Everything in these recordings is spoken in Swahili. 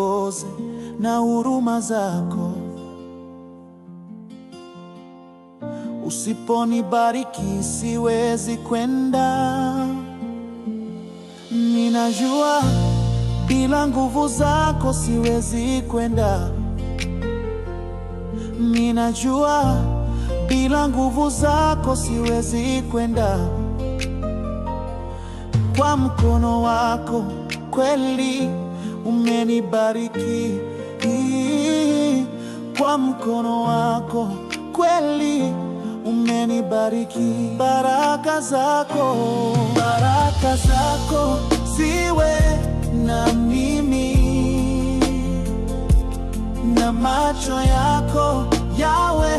uniongoze na huruma zako. Usiponibariki siwezi kwenda. Ninajua bila nguvu zako siwezi kwenda. Ninajua bila nguvu zako siwezi kwenda. Kwa mkono wako kweli umenibariki. Kwa mkono wako kweli umenibariki. Baraka zako ziwe na mimi, na macho yako yawe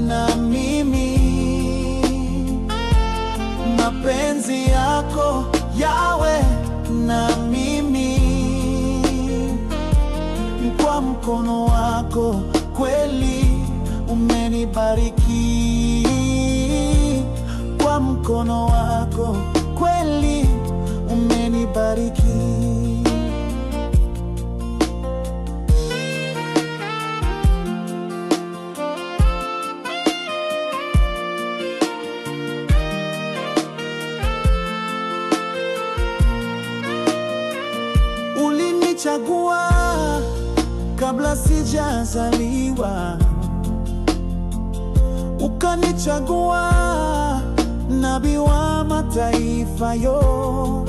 na mimi, mapenzi yako yawe na mimi. Kwa mkono wako kweli umenibariki. Kwa mkono wako kweli umenibariki. Ulinichagua kabla sijazaliwa, ukanichagua nabii wa mataifa yo.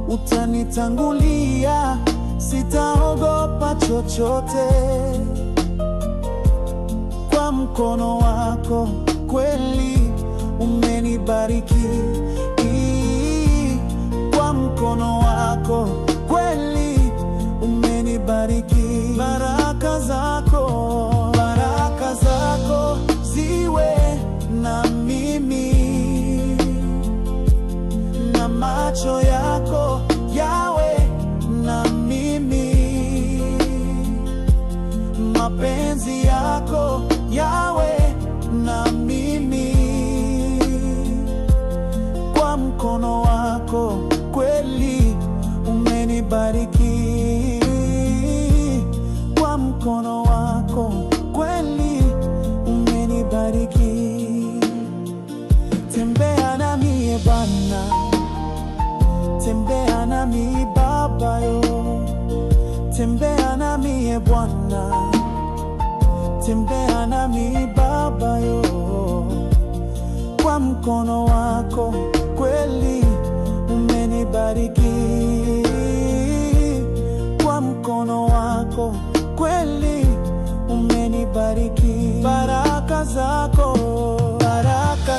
Utanitangulia, sitaogopa chochote. Kwa mkono wako kweli umenibariki. Kwa mkono wako kweli umenibariki. Baraka zako ziwe na mimi, na macho yako yawe na mimi, mapenzi yako yawe na mimi. Kwa mkono wako kweli umenibariki. Kwa mkono wako kweli umenibariki. Tembea nami Bwana, tembea nami Baba yo. Tembea nami Bwana, tembea nami Baba yo. Kwa mkono wako kweli umenibariki. Kwa mkono wako kweli umenibariki. Baraka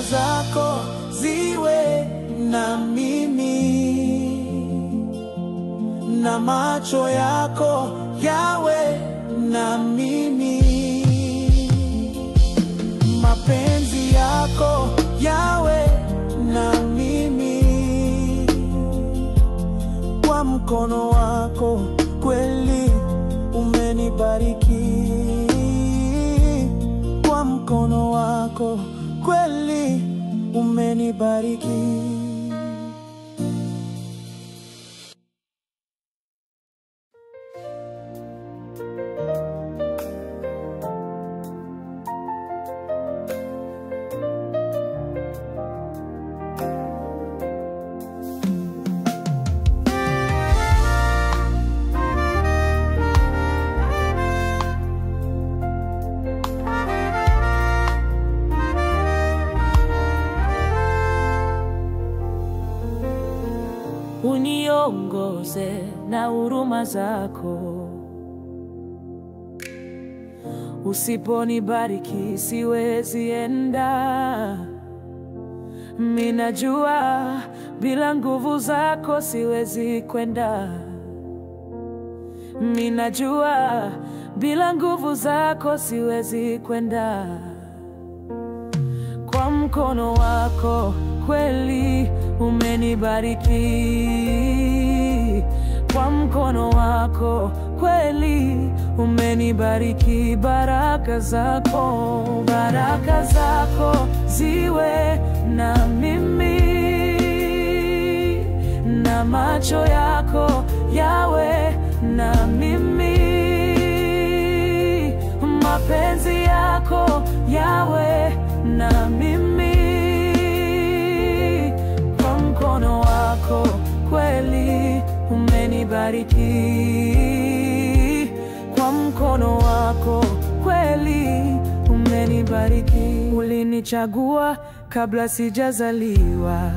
zako ziwe na mimi, na macho yako yawe na mimi, mapenzi yako yawe na mimi. Kwa mkono wako kweli umenibariki. Kwa mkono wako kweli umenibariki. Uniongoze na huruma zako. Usiponibariki siwezi enda. Minajua bila nguvu zako siwezi kwenda. Minajua bila nguvu zako siwezi kwenda. Kwa mkono wako kweli umenibariki. Kwa mkono wako kweli umenibariki. Baraka zako ziwe na mimi, na macho yako yawe na umenibariki. Kwa mkono wako kweli umenibariki. Ulinichagua kabla sijazaliwa,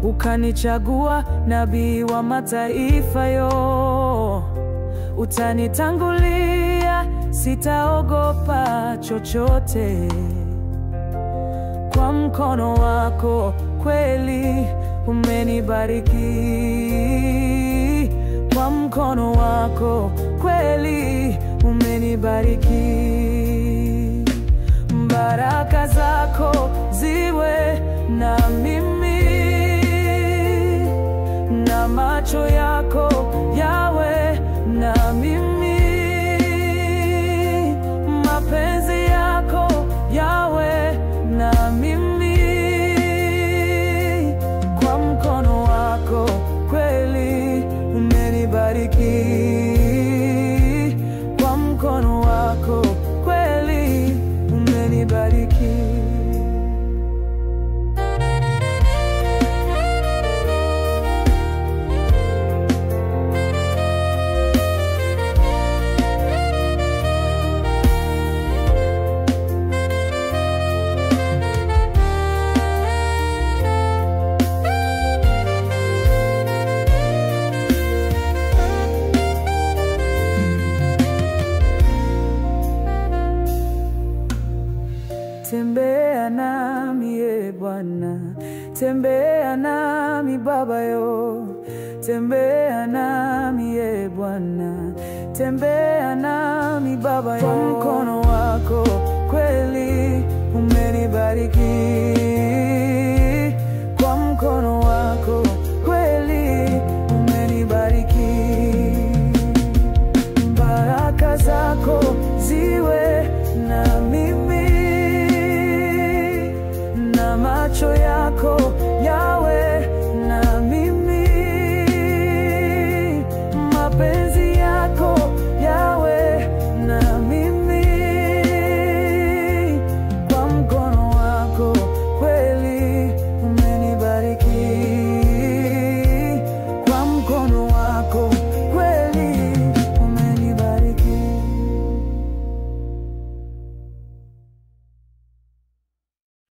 ukanichagua nabii wa mataifa yo. Utanitangulia, sitaogopa chochote. Kwa mkono wako kweli umenibariki. Kwa mkono wako kweli umenibariki. Baraka zako ziwe na mimi, na macho yako yawe na mimi. Mapenzi yako yawe na mimi. Kwa mkono wako kweli umenibariki. Kwa mkono wako kweli umenibariki. Tembea nami Bwana, tembea nami Baba yo. Tembea nami Bwana, tembea nami Baba yo. Kwa mkono wako